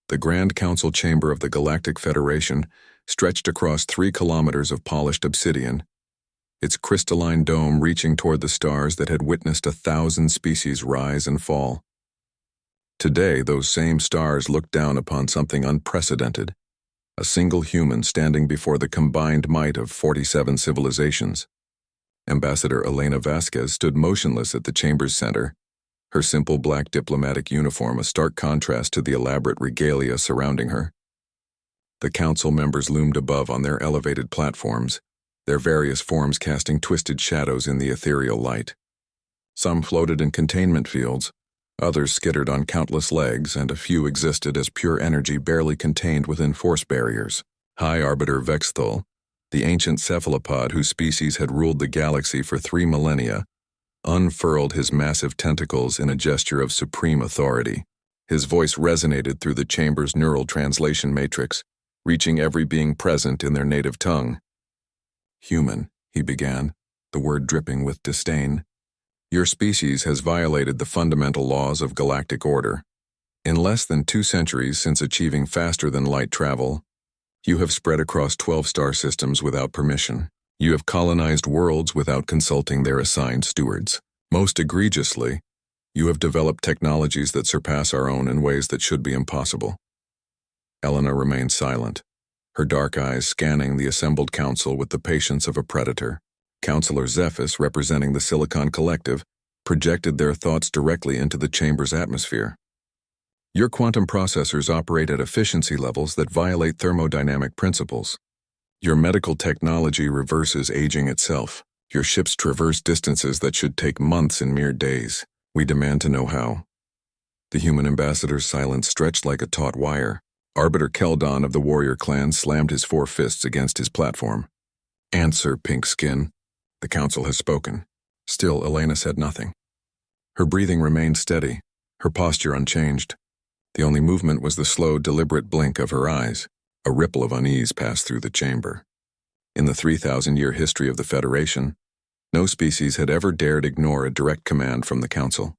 The Grand Council chamber of the Galactic Federation stretched across 3 kilometers of polished obsidian, its crystalline dome reaching toward the stars that had witnessed 1,000 species rise and fall. Today, those same stars looked down upon something unprecedented, a single human standing before the combined might of 47 civilizations. Ambassador Elena Vasquez stood motionless at the chamber's center, her simple black diplomatic uniform a stark contrast to the elaborate regalia surrounding her. The council members loomed above on their elevated platforms, their various forms casting twisted shadows in the ethereal light. Some floated in containment fields, others skittered on countless legs, and a few existed as pure energy barely contained within force barriers. High Arbiter Vexthul, the ancient cephalopod whose species had ruled the galaxy for 3 millennia, unfurled his massive tentacles in a gesture of supreme authority. His voice resonated through the chamber's neural translation matrix, reaching every being present in their native tongue. "Human," he began, the word dripping with disdain. "Your species has violated the fundamental laws of galactic order. In less than 2 centuries since achieving faster-than-light travel, you have spread across 12 star systems without permission. You have colonized worlds without consulting their assigned stewards. Most egregiously, you have developed technologies that surpass our own in ways that should be impossible." Elena remained silent, her dark eyes scanning the assembled council with the patience of a predator. Councillor Zephys, representing the Silicon Collective, projected their thoughts directly into the chamber's atmosphere. "Your quantum processors operate at efficiency levels that violate thermodynamic principles. Your medical technology reverses aging itself. Your ships traverse distances that should take months in mere days. We demand to know how." The human ambassador's silence stretched like a taut wire. Arbiter Keldon of the warrior clan slammed his 4 fists against his platform. "Answer, pink skin. The council has spoken." Still, Elena said nothing. Her breathing remained steady, her posture unchanged. The only movement was the slow, deliberate blink of her eyes. A ripple of unease passed through the chamber. In the 3,000-year history of the Federation, no species had ever dared ignore a direct command from the Council.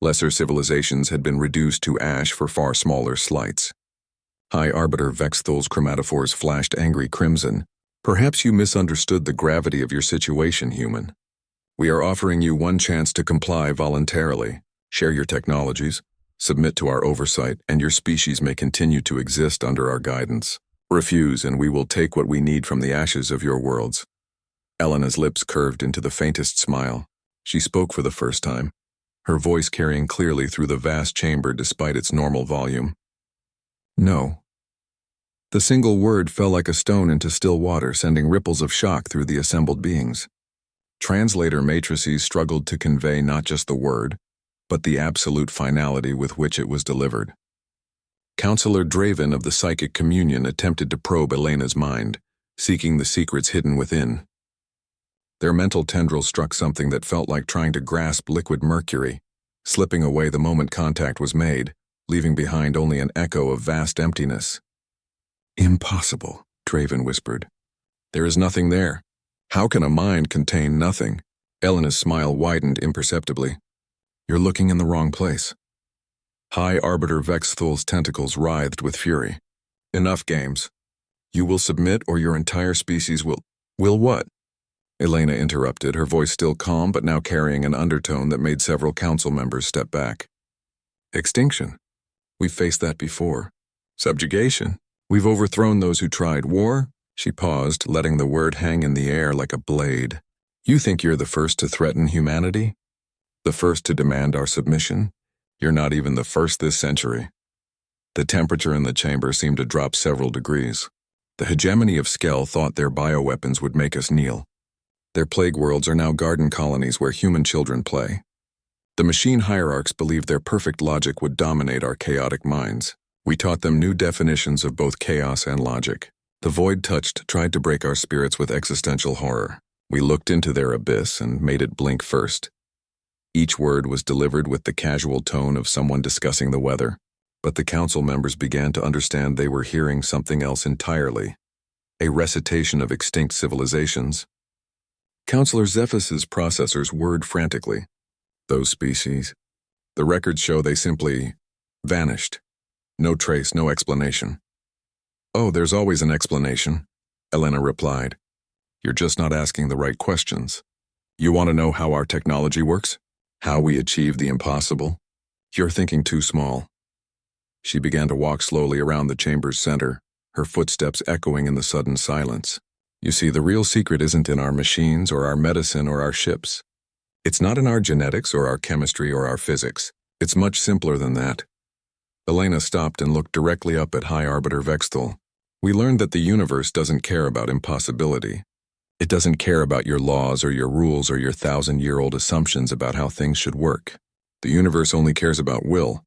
Lesser civilizations had been reduced to ash for far smaller slights. High Arbiter Vexthul's chromatophores flashed angry crimson. "Perhaps you misunderstood the gravity of your situation, human. We are offering you one chance to comply voluntarily, share your technologies, submit to our oversight, and your species may continue to exist under our guidance. Refuse, and we will take what we need from the ashes of your worlds." Elena's lips curved into the faintest smile. She spoke for the first time, her voice carrying clearly through the vast chamber despite its normal volume. "No." The single word fell like a stone into still water, sending ripples of shock through the assembled beings. Translator matrices struggled to convey not just the word, but the absolute finality with which it was delivered. Councillor Draven of the Psychic Communion attempted to probe Elena's mind, seeking the secrets hidden within. Their mental tendrils struck something that felt like trying to grasp liquid mercury, slipping away the moment contact was made, leaving behind only an echo of vast emptiness. "Impossible," Draven whispered. "There is nothing there. How can a mind contain nothing?" Elena's smile widened imperceptibly. "You're looking in the wrong place." High Arbiter Vexthul's tentacles writhed with fury. "Enough games. You will submit or your entire species will—" "Will what?" Elena interrupted, her voice still calm but now carrying an undertone that made several council members step back. "Extinction. We've faced that before. Subjugation. We've overthrown those who tried. War?" She paused, letting the word hang in the air like a blade. "You think you're the first to threaten humanity? The first to demand our submission? You're not even the first this century." The temperature in the chamber seemed to drop several degrees. The hegemony of Skell thought their bioweapons would make us kneel. Their plague worlds are now garden colonies where human children play. The machine hierarchs believed their perfect logic would dominate our chaotic minds. We taught them new definitions of both chaos and logic. The void touched tried to break our spirits with existential horror. We looked into their abyss and made it blink first. Each word was delivered with the casual tone of someone discussing the weather, but the council members began to understand they were hearing something else entirely, a recitation of extinct civilizations. Councillor Zephys's processors whirred frantically. Those species. The records show they simply vanished. No trace, no explanation. "Oh, there's always an explanation," Elena replied. "You're just not asking the right questions. You want to know how our technology works? How we achieve the impossible? You're thinking too small." She began to walk slowly around the chamber's center, her footsteps echoing in the sudden silence. "You see, the real secret isn't in our machines or our medicine or our ships. It's not in our genetics or our chemistry or our physics. It's much simpler than that." Elena stopped and looked directly up at High Arbiter Vexthal. "We learned that the universe doesn't care about impossibility. It doesn't care about your laws or your rules or your 1,000-year-old assumptions about how things should work. The universe only cares about will.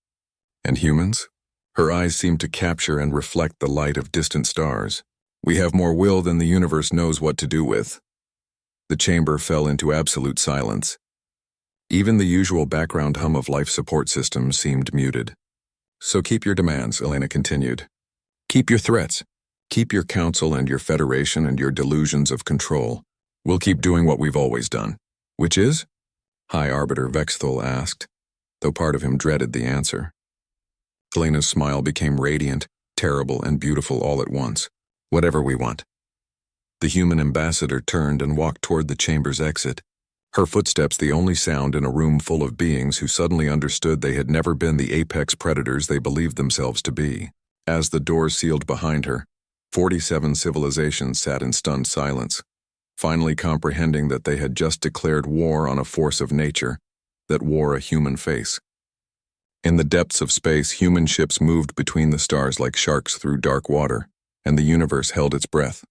And humans?" Her eyes seemed to capture and reflect the light of distant stars. "We have more will than the universe knows what to do with." The chamber fell into absolute silence. Even the usual background hum of life support systems seemed muted. "So keep your demands," Elena continued. "Keep your threats. Keep your council and your federation and your delusions of control. We'll keep doing what we've always done." "Which is?" High Arbiter Vexthal asked, though part of him dreaded the answer. Elena's smile became radiant, terrible, and beautiful all at once. "Whatever we want." The human ambassador turned and walked toward the chamber's exit, her footsteps the only sound in a room full of beings who suddenly understood they had never been the apex predators they believed themselves to be. As the doors sealed behind her, 47 civilizations sat in stunned silence, finally comprehending that they had just declared war on a force of nature that wore a human face. In the depths of space, human ships moved between the stars like sharks through dark water, and the universe held its breath.